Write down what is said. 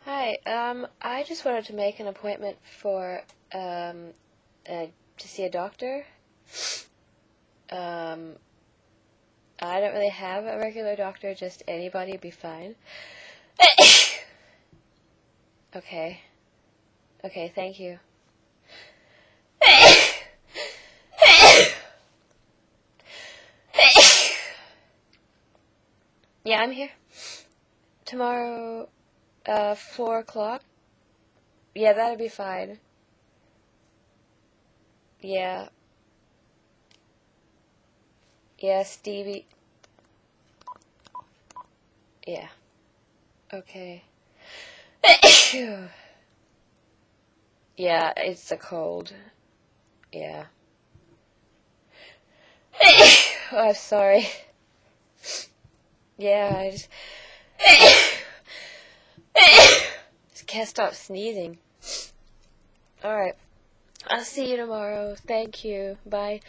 Hi, I just wanted to make an appointment for, to see a doctor. I don't really have a regular doctor, just anybody would be fine. Okay. Okay, thank you. Yeah, I'm here. Tomorrow, 4 o'clock? Yeah, that'd be fine. Yeah. Yeah, Stevie. Yeah. Okay. Yeah, it's a cold. Yeah. Oh, I'm sorry. Yeah, I just can't stop sneezing. Alright. I'll see you tomorrow. Thank you. Bye.